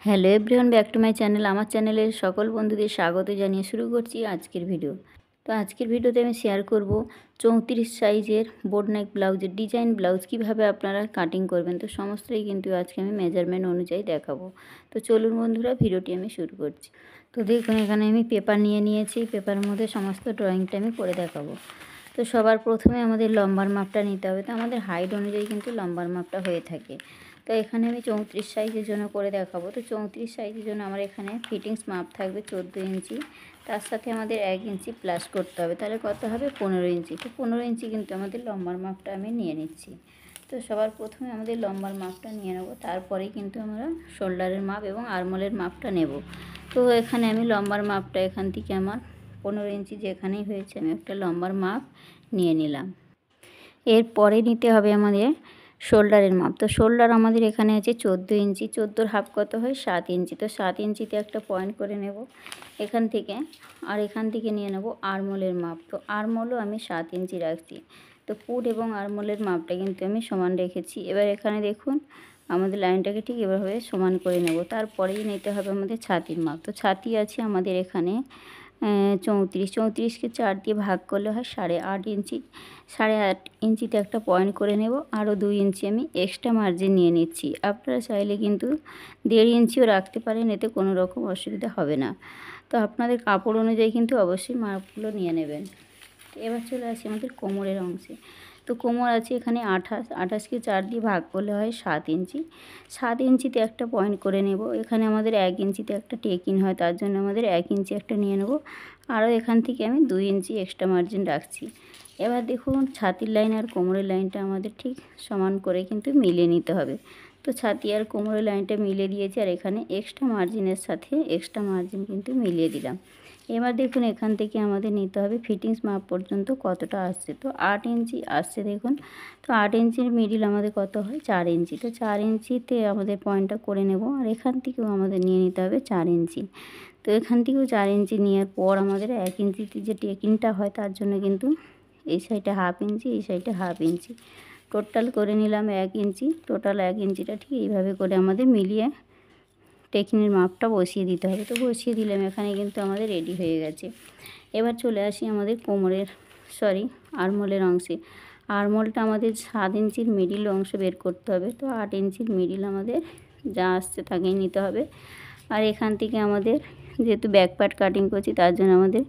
Hello everyone, back to my channel. আমার চ্যানেলের সকল বন্ধুদের স্বাগত জানিয়ে শুরু করছি আজকের ভিডিও। তো আজকের ভিডিওতে আমি শেয়ার করব 34 সাইজের বোট নেক ব্লাউজের ডিজাইন ব্লাউজ কিভাবে আপনারা কাটিং করবেন। তো সমস্তই কিন্তু আজকে আমি মেজারমেন্ট অনুযায়ী দেখাবো। তো চলুন বন্ধুরা, ভিডিওটি আমি শুরু করছি। তো দেখুন, এখানে আমি পেপার নিয়ে নিয়েছি। পেপারের মধ্যে সমস্ত ড্রয়িংটা আমি করে দেখাবো। তো সবার প্রথমে আমাদের লম্বার মাপটা নিতে হবে। তো আমাদের হাইট অনুযায়ী কিন্তু লম্বার মাপটা হয়ে থাকে। তো এখানে আমি 34 সাইজের জন্য করে দেখাবো। তো 34 সাইজের জন্য আমার এখানে ফিটিংস মাপ থাকবে 14 ইঞ্চি। তার সাথে আমাদের 1 ইঞ্চি প্লাস করতে হবে, তাহলে কত হবে 15 ইঞ্চি। তো 15 ইঞ্চি কিন্তু আমাদের লম্বার মাপটা আমি নিয়ে নিচ্ছি। তো সবার প্রথমে আমাদের লম্বার মাপটা নিয়ে নেব, তারপরেই কিন্তু আমরা শোল্ডারের মাপ এবং আরমোলের মাপটা নেব। তো এখানে আমি লম্বার মাপটা এখান থেকে আমার 15 ইঞ্চি যেখানেই হয়েছে আমি একটা লম্বার মাপ নিয়ে নিলাম। এরপরে নিতে হবে আমাদের শোল্ডারের মাপ। তো শোল্ডার আমাদের এখানে আছে 14 ইঞ্চি। 14 হাফ কত হয় 7 ইঞ্চি। তো 7 ইঞ্চিতে একটা পয়েন্ট করে নেব এখান থেকে। আর এখান থেকে নিয়ে নেব আরমোলের মাপ। তো আরমোলও আমি 7 ইঞ্চি রাখছি। তো পুট এবং আরমোলের মাপটা কিন্তু আমি সমান রেখেছি। এবার এখানে দেখুন, আমাদের লাইনটাকে ঠিক এভাবে সমান করে নেব। তারপরেই নিতে হবে আমাদের ছাতির মাপ। তো ছাতি আছে আমাদের এখানে 34। 34কে 4 দিয়ে ভাগ করলে হয় 8.5 ইঞ্চি। 8.5 ইঞ্চিতে একটা পয়েন্ট করে নেব। আরও 2 ইঞ্চি আমি এক্সট্রা মার্জিন নিয়ে নিচ্ছি। আপনারা চাইলে কিন্তু 1.5 ইঞ্চিও রাখতে পারেন, এতে কোনো রকম অসুবিধা হবে না। তো আপনাদের কাপড় অনুযায়ী কিন্তু অবশ্যই মাপগুলো নিয়ে নেবেন। এবার চলে আসি আমাদের কোমরের অংশে। তো কোমর আছে এখানে 28। 28কে 4 দিয়ে ভাগ করলে হয় 7 ইঞ্চি। 7 ইঞ্চিতে একটা পয়েন্ট করে নেব। এখানে আমাদের 1 ইঞ্চিতে একটা টেকিং হয়, তার জন্য আমাদের 1 ইঞ্চি একটা নিয়ে নেব। আরও এখান থেকে আমি 2 ইঞ্চি এক্সট্রা মার্জিন রাখছি। এবার দেখুন, ছাতির লাইন আর কোমরের লাইনটা আমাদের ঠিক সমান করে কিন্তু মিলিয়ে নিতে হবে। তো ছাতি আর কোমরের লাইনটা মিলিয়ে দিয়েছি, আর এখানে এক্সট্রা মার্জিনের সাথে এক্সট্রা মার্জিন কিন্তু মিলিয়ে দিলাম। এবার দেখুন, এখান থেকে আমাদের নিতে হবে ফিটিংস মাপ পর্যন্ত কতটা আসছে। তো 8 ইঞ্চি আসছে দেখুন। তো 8 ইঞ্চির মিডিল আমাদের কত হয় 4 ইঞ্চি। তো 4 ইঞ্চিতে আমাদের পয়েন্টটা করে নেব। আর এখান থেকেও আমাদের নিয়ে নিতে হবে 4 ইঞ্চি। তো এখান থেকেও 4 ইঞ্চি নেওয়ার পর আমাদের 1 ইঞ্চিতে যে টেকিংটা হয়, তার জন্য কিন্তু এই সাইডে হাফ ইঞ্চি, এই সাইডে হাফ ইঞ্চি টোটাল করে নিলাম 1 ইঞ্চি। টোটাল 1 ইঞ্চিটা ঠিক এইভাবে করে আমাদের মিলিয়ে টেকিংয়ের মাপটা বসিয়ে দিতে হবে। তো বসিয়ে দিলাম, এখানে কিন্তু আমাদের রেডি হয়ে গেছে। এবার চলে আসি আমাদের কোমরের আরমোলের অংশে। আরমোলটা আমাদের 7 ইঞ্চির মিডিল অংশ বের করতে হবে। তো 8 ইঞ্চির মিডিল আমাদের যা আসছে তাকেই নিতে হবে। আর এখান থেকে আমাদের যেহেতু ব্যাক পার্ট কাটিং করছি, তার জন্য আমাদের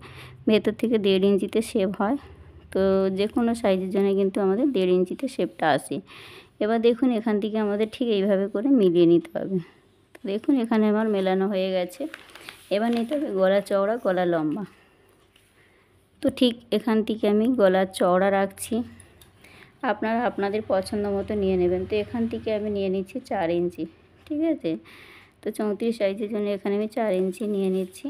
ভেতর থেকে 1.5 ইঞ্চিতে শেপ হয়। তো যে কোনো সাইজের জন্য কিন্তু আমাদের 1.5 ইঞ্চিতে শেপটা আসে। এবার দেখুন, এখান থেকে আমাদের ঠিক এইভাবে করে মিলিয়ে নিতে হবে। দেখুন, এখানে আমার মেলানো হয়ে গেছে। এবার নিতে হবে গলা চওড়া, গলা লম্বা। তো ঠিক এখান থেকে আমি গলার চওড়া রাখছি, আপনারা আপনাদের পছন্দ মতো নিয়ে নেবেন। তো এখান থেকে আমি নিয়ে নিচ্ছি 4 ইঞ্চি। ঠিক আছে। তো 34 সাইজের জন্য এখানে আমি 4 ইঞ্চি নিয়ে নিচ্ছি।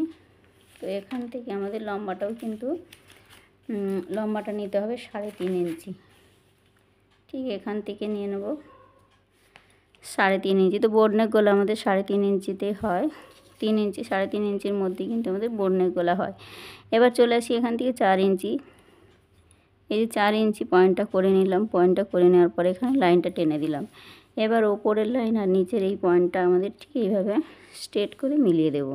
তো এখান থেকে আমাদের লম্বাটাও কিন্তু লম্বাটা নিতে হবে 3.5 ইঞ্চি। ঠিক এখান থেকে নিয়ে নেব 3.5 ইঞ্চি। তো বোট নেক গলা আমাদের 3.5 ইঞ্চিতে হয়। 3 ইঞ্চি 3.5 ইঞ্চির মধ্যে কিন্তু আমাদের বোট নেক গলা হয়। এবার চলে আসি এখান থেকে 4 ইঞ্চি। এই যে 4 ইঞ্চি পয়েন্টটা করে নিলাম। পয়েন্টটা করে নেওয়ার পরে এখানে লাইনটা টেনে দিলাম। এবার ওপরের লাইন আর নিচের এই পয়েন্টটা আমাদের ঠিক এইভাবে স্ট্রেট করে মিলিয়ে দেব।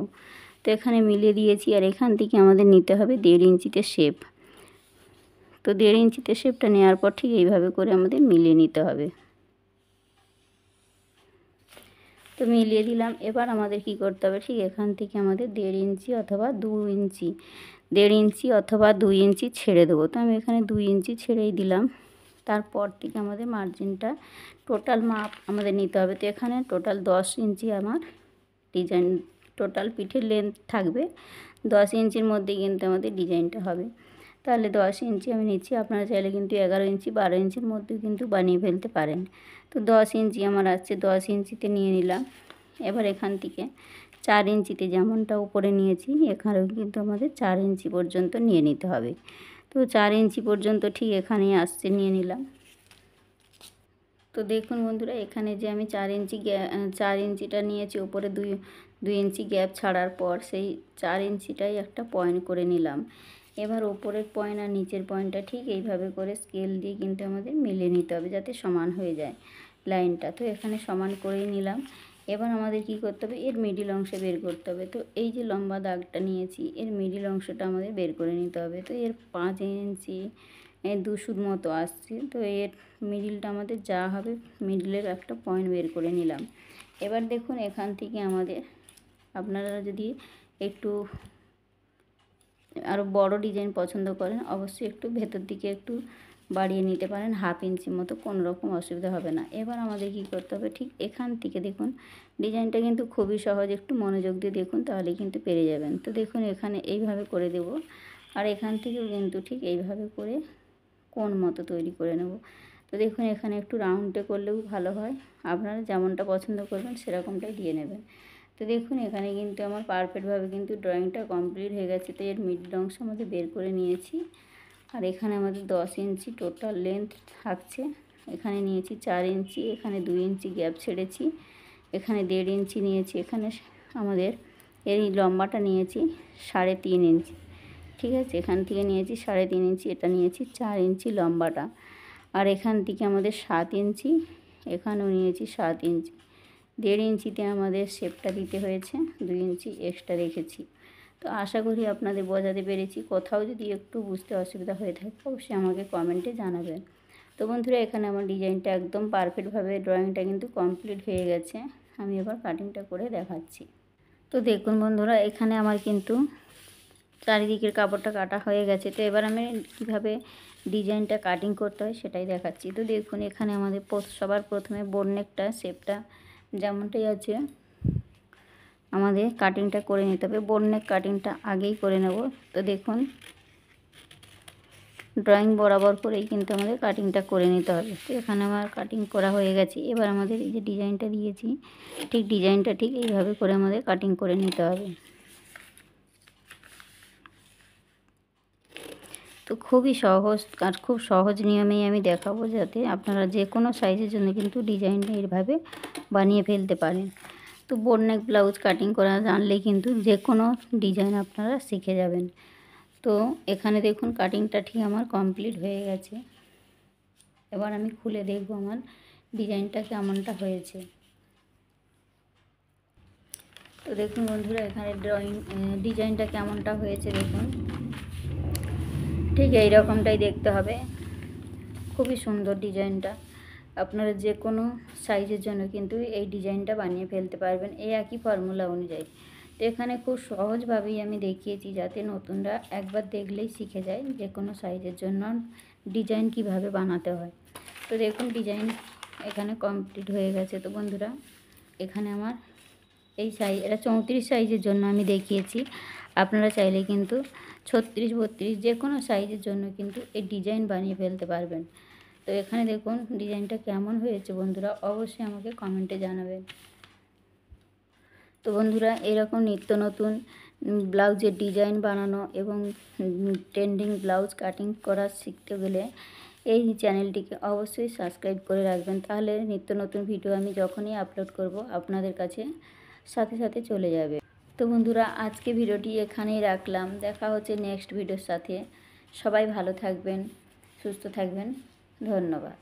তো এখানে মিলিয়ে দিয়েছি, আর এখান থেকে আমাদের নিতে হবে 1.5 ইঞ্চিতে শেপ। তো 1.5 ইঞ্চিতে শেপটা নেওয়ার পর ঠিক এইভাবে করে আমাদের মিলিয়ে নিতে হবে। তো মিলিয়ে দিলাম। এবার আমাদের কি করতে হবে, ঠিক এখান থেকে আমাদের 1.5 ইঞ্চি অথবা 2 ইঞ্চি 1.5 ইঞ্চি অথবা 2 ইঞ্চি ছেড়ে দেবো। তো আমি এখানে 2 ইঞ্চি ছেড়েই দিলাম। তারপর থেকে আমাদের মার্জিনটা টোটাল মাপ আমাদের নিতে হবে। তো এখানে টোটাল 10 ইঞ্চি আমার ডিজাইন, টোটাল পিঠের লেন্থ থাকবে 10 ইঞ্চির মধ্যে কিন্তু আমাদের ডিজাইনটা হবে। তাহলে 10 ইঞ্চি আমি নিচ্ছি। আপনারা চাইলে কিন্তু 11 ইঞ্চি 12 ইঞ্চির মধ্যে কিন্তু বানিয়ে ফেলতে পারেন। তো 10 ইঞ্চি আমার আছে, 10 ইঞ্চিতে নিয়ে নিলাম। এবার এখান থেকে 4 ইঞ্চিতে যেমনটা উপরে নিয়েছি, এখানেও কিন্তু আমাদের 4 ইঞ্চি পর্যন্ত নিয়ে নিতে হবে। তো 4 ইঞ্চি পর্যন্ত ঠিক এখানেই আসছে, নিয়ে নিলাম। তো দেখুন বন্ধুরা, এখানে যে আমি 4 ইঞ্চিটা নিয়েছি, উপরে 2 ইঞ্চি গ্যাপ ছাড়ার পর সেই 4 ইঞ্চিটাই একটা পয়েন্ট করে নিলাম। এবার ওপরের পয়েন্ট আর নিচের পয়েন্টটা ঠিক এইভাবে করে স্কেল দিয়ে কিন্তু আমাদের মিলিয়ে নিতে হবে, যাতে সমান হয়ে যায় লাইনটা। তো এখানে সমান করেই নিলাম। এবার আমাদের কি করতে হবে, এর মিডিল অংশে বের করতে হবে। তো এই যে লম্বা দাগটা নিয়েছি, এর মিডিল অংশটা আমাদের বের করে নিতে হবে। তো এর 5 ইঞ্চি 2 সুত মতো আসছে। তো এর মিডিলটা আমাদের যা হবে, মিডিলের একটা পয়েন্ট বের করে নিলাম। এবার দেখুন এখান থেকে আমাদের, আপনারা যদি একটু আরও বড় ডিজাইন পছন্দ করেন, অবশ্যই একটু ভেতর দিকে একটু বাড়িয়ে নিতে পারেন, 1/2 ইঞ্চি মতো, কোনো রকম অসুবিধা হবে না। এবার আমাদের কী করতে হবে, ঠিক এখান থেকে দেখুন ডিজাইনটা কিন্তু খুবই সহজ, একটু মনোযোগ দিয়ে দেখুন তাহলেই কিন্তু পেরে যাবেন। তো দেখুন এখানে এইভাবে করে দেব, আর এখান থেকেও কিন্তু ঠিক এইভাবে করে কোণ মতো তৈরি করে নেব। তো দেখুন এখানে একটু রাউন্ডে করলেও ভালো হয়, আপনারা যেমনটা পছন্দ করবেন সেরকমটাই দিয়ে নেবেন। তো দেখুন এখানে কিন্তু আমার পারফেক্টভাবে কিন্তু ড্রয়িংটা কমপ্লিট হয়ে গেছে। তো এর মিডল অংশ আমাদের বের করে নিয়েছি, আর এখানে আমাদের 10 ইঞ্চি টোটাল লেন্থ থাকছে। এখানে নিয়েছি 4 ইঞ্চি, এখানে 2 ইঞ্চি গ্যাপ ছেড়েছি, এখানে 1.5 ইঞ্চি নিয়েছি, এখানে আমাদের এই লম্বাটা নিয়েছি 3.5 ইঞ্চি, ঠিক আছে। এখান থেকে নিয়েছি 3.5 ইঞ্চি, এটা নিয়েছি 4 ইঞ্চি লম্বাটা, আর এখান থেকে আমাদের 7 ইঞ্চি, এখানেও নিয়েছি 7 ইঞ্চি। 1.5 ইঞ্চিতে আমাদের শেপটা দিতে হয়েছে, 2 ইঞ্চি এক্সট্রা রেখেছি। তো আশা করি আপনাদের বোঝাতে পেরেছি। কোথাও যদি একটু বুঝতে অসুবিধা হয়ে থাকে অবশ্যই আমাকে কমেন্টে জানাবেন। তো বন্ধুরা এখানে আমার ডিজাইনটা একদম পারফেক্টভাবে ড্রয়িংটা কিন্তু কমপ্লিট হয়ে গেছে। আমি এবার কাটিংটা করে দেখাচ্ছি। তো দেখুন বন্ধুরা এখানে আমার কিন্তু চারিদিকের কাপড়টা কাটা হয়ে গেছে। তো এবার আমি কীভাবে ডিজাইনটা কাটিং করতে হয় সেটাই দেখাচ্ছি। তো দেখুন এখানে আমাদের সবার প্রথমে বোট নেকটা শেপটা যেমনটাই আছে আমাদের কাটিংটা করে নিতে হবে। বোট নেক কাটিংটা আগেই করে নেব। তো দেখুন ড্রয়িং বরাবর করেই কিন্তু আমাদের কাটিংটা করে নিতে হবে। তো এখানে আমার কাটিং করা হয়ে গেছে। এবার আমাদের এই যে ডিজাইনটা দিয়েছি, ঠিক ডিজাইনটা ঠিক এইভাবে করে আমাদের কাটিং করে নিতে হবে। তো খুবই সহজ আর খুব সহজ নিয়মেই আমি দেখাবো, যাতে আপনারা যে কোনো সাইজের জন্য কিন্তু ডিজাইনটা এইভাবে বানিয়ে ফেলতে পারেন। তো বোট নেক ব্লাউজ কাটিং করা জানলেই কিন্তু যে কোনো ডিজাইন আপনারা শিখে যাবেন। তো এখানে দেখুন কাটিংটা ঠিক আমার কমপ্লিট হয়ে গেছে। এবার আমি খুলে দেখব আমার ডিজাইনটা কেমনটা হয়েছে। তো দেখুন বন্ধুরা এখানে ডিজাইনটা কেমনটা হয়েছে দেখুন, ঠিক এই রকমটাই দেখতে হবে। খুবই সুন্দর ডিজাইনটা, আপনারা যে কোনো সাইজের জন্য কিন্তু এই ডিজাইনটা বানিয়ে ফেলতে পারবেন এই একই ফর্মুলা অনুযায়ী। তো এখানে খুব সহজভাবেই আমি দেখিয়েছি, যাতে নতুনরা একবার দেখলেই শিখে যায় যে কোনো সাইজের জন্য ডিজাইন কিভাবে বানাতে হয়। তো দেখুন ডিজাইন এখানে কমপ্লিট হয়ে গেছে। তো বন্ধুরা এখানে আমার এই সাইজ, এটা 34 সাইজের জন্য আমি দেখিয়েছি। আপনারা চাইলে কিন্তু 36, 32 যে কোনো সাইজের জন্য কিন্তু এই ডিজাইন বানিয়ে ফেলতে পারবেন। তো এখানে দেখুন ডিজাইনটা কেমন হয়েছে বন্ধুরা, অবশ্যই আমাকে কমেন্টে জানাবেন। তো বন্ধুরা এরকম নিত্য নতুন ব্লাউজের ডিজাইন বানানো এবং ট্রেন্ডিং ব্লাউজ কাটিং করা শিখতে গেলে এই চ্যানেলটিকে অবশ্যই সাবস্ক্রাইব করে রাখবেন, তাহলে নিত্য নতুন ভিডিও আমি যখনই আপলোড করব আপনাদের কাছে সাথে সাথে চলে যাবে। তো বন্ধুরা আজকে ভিডিওটি এখানেই রাখলাম, দেখা হচ্ছে নেক্সট ভিডিওর সাথে। সবাই ভালো থাকবেন, সুস্থ থাকবেন, ধন্যবাদ।